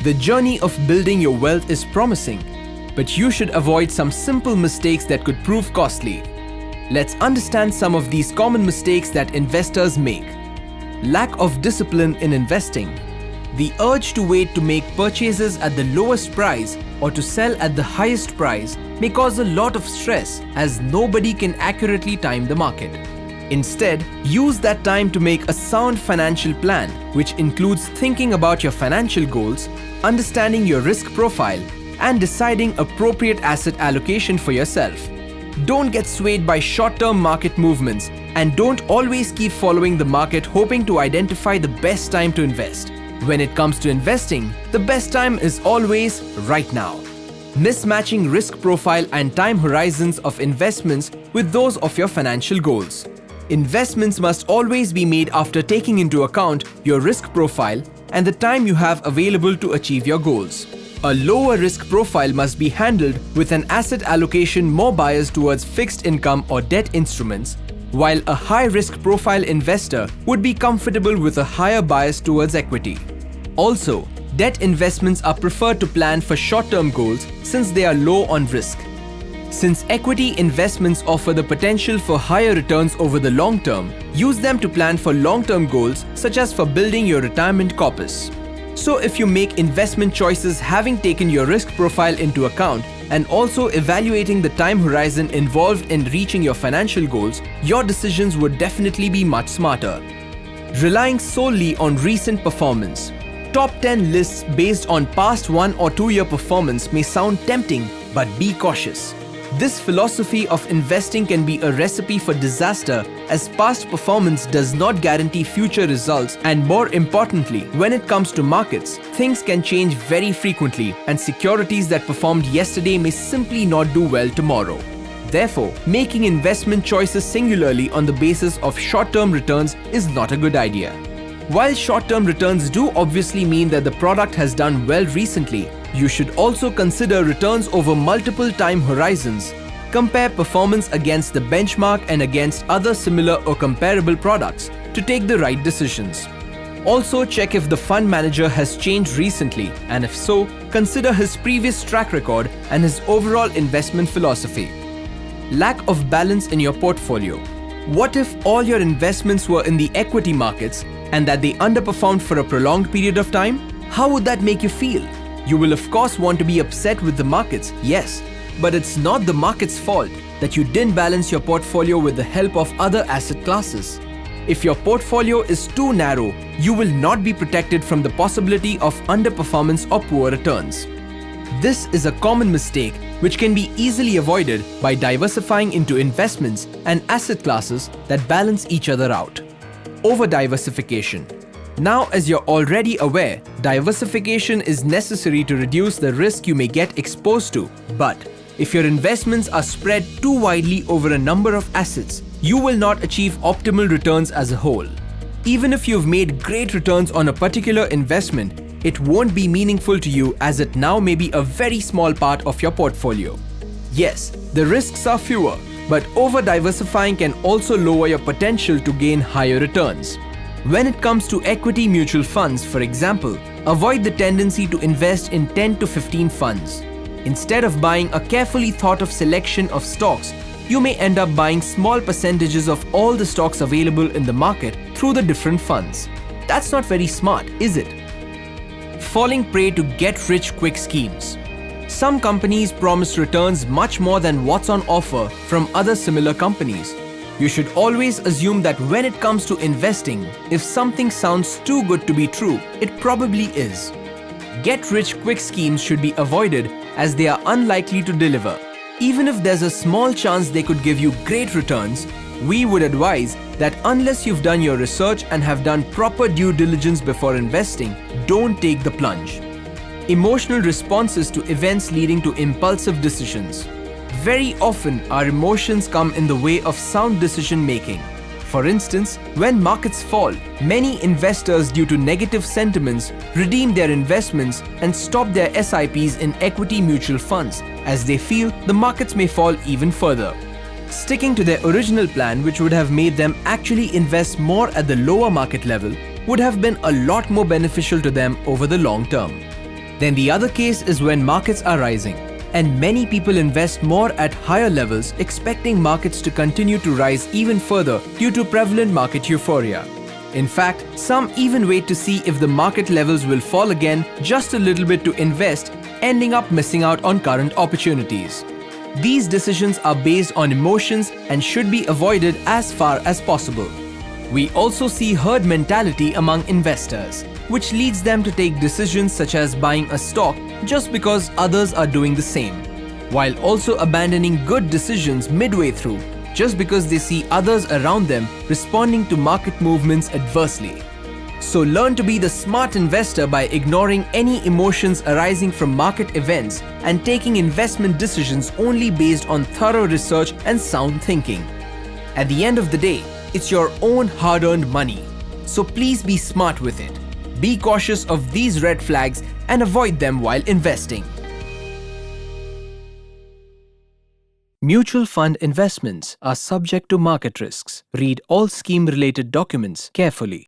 The journey of building your wealth is promising, but you should avoid some simple mistakes that could prove costly. Let's understand some of these common mistakes that investors make. Lack of discipline in investing. The urge to wait to make purchases at the lowest price or to sell at the highest price may cause a lot of stress, as nobody can accurately time the market. Instead, use that time to make a sound financial plan, which includes thinking about your financial goals, understanding your risk profile, and deciding appropriate asset allocation for yourself. Don't get swayed by short-term market movements, and don't always keep following the market hoping to identify the best time to invest. When it comes to investing, the best time is always right now. Mismatching risk profile and time horizons of investments with those of your financial goals. Investments must always be made after taking into account your risk profile and the time you have available to achieve your goals. A lower risk profile must be handled with an asset allocation more biased towards fixed income or debt instruments, while a high risk profile investor would be comfortable with a higher bias towards equity. Also, debt investments are preferred to plan for short-term goals since they are low on risk. Since equity investments offer the potential for higher returns over the long term, use them to plan for long-term goals such as for building your retirement corpus. So if you make investment choices having taken your risk profile into account and also evaluating the time horizon involved in reaching your financial goals, your decisions would definitely be much smarter. Relying solely on recent performance. Top 10 lists based on past 1 or 2 year performance may sound tempting, but be cautious. This philosophy of investing can be a recipe for disaster, as past performance does not guarantee future results, and more importantly, when it comes to markets, things can change very frequently and securities that performed yesterday may simply not do well tomorrow. Therefore, making investment choices singularly on the basis of short-term returns is not a good idea. While short-term returns do obviously mean that the product has done well recently, you should also consider returns over multiple time horizons. Compare performance against the benchmark and against other similar or comparable products to take the right decisions. Also, check if the fund manager has changed recently, and if so, consider his previous track record and his overall investment philosophy. Lack of balance in your portfolio. What if all your investments were in the equity markets and that they underperformed for a prolonged period of time? How would that make you feel? You will of course want to be upset with the markets, yes, but it's not the market's fault that you didn't balance your portfolio with the help of other asset classes. If your portfolio is too narrow, you will not be protected from the possibility of underperformance or poor returns. This is a common mistake which can be easily avoided by diversifying into investments and asset classes that balance each other out. Over-diversification. Now, as you're already aware, diversification is necessary to reduce the risk you may get exposed to. But if your investments are spread too widely over a number of assets, you will not achieve optimal returns as a whole. Even if you've made great returns on a particular investment, it won't be meaningful to you, as it now may be a very small part of your portfolio. Yes, the risks are fewer, but over-diversifying can also lower your potential to gain higher returns. When it comes to equity mutual funds, for example, avoid the tendency to invest in 10 to 15 funds. Instead of buying a carefully thought-of selection of stocks, you may end up buying small percentages of all the stocks available in the market through the different funds. That's not very smart, is it? Falling prey to get-rich-quick schemes. Some companies promise returns much more than what's on offer from other similar companies. You should always assume that when it comes to investing, if something sounds too good to be true, it probably is. Get-rich-quick schemes should be avoided, as they are unlikely to deliver. Even if there's a small chance they could give you great returns, we would advise that unless you've done your research and have done proper due diligence before investing, don't take the plunge. Emotional responses to events leading to impulsive decisions. Very often, our emotions come in the way of sound decision making. For instance, when markets fall, many investors, due to negative sentiments, redeem their investments and stop their SIPs in equity mutual funds, as they feel the markets may fall even further. Sticking to their original plan, which would have made them actually invest more at the lower market level, would have been a lot more beneficial to them over the long term. Then the other case is when markets are rising, and many people invest more at higher levels, expecting markets to continue to rise even further due to prevalent market euphoria. In fact, some even wait to see if the market levels will fall again just a little bit to invest, ending up missing out on current opportunities. These decisions are based on emotions and should be avoided as far as possible. We also see herd mentality among investors, which leads them to take decisions such as buying a stock just because others are doing the same, while also abandoning good decisions midway through just because they see others around them responding to market movements adversely. So learn to be the smart investor by ignoring any emotions arising from market events and taking investment decisions only based on thorough research and sound thinking. At the end of the day, it's your own hard-earned money, so please be smart with it. Be cautious of these red flags and avoid them while investing. Mutual fund investments are subject to market risks. Read all scheme-related documents carefully.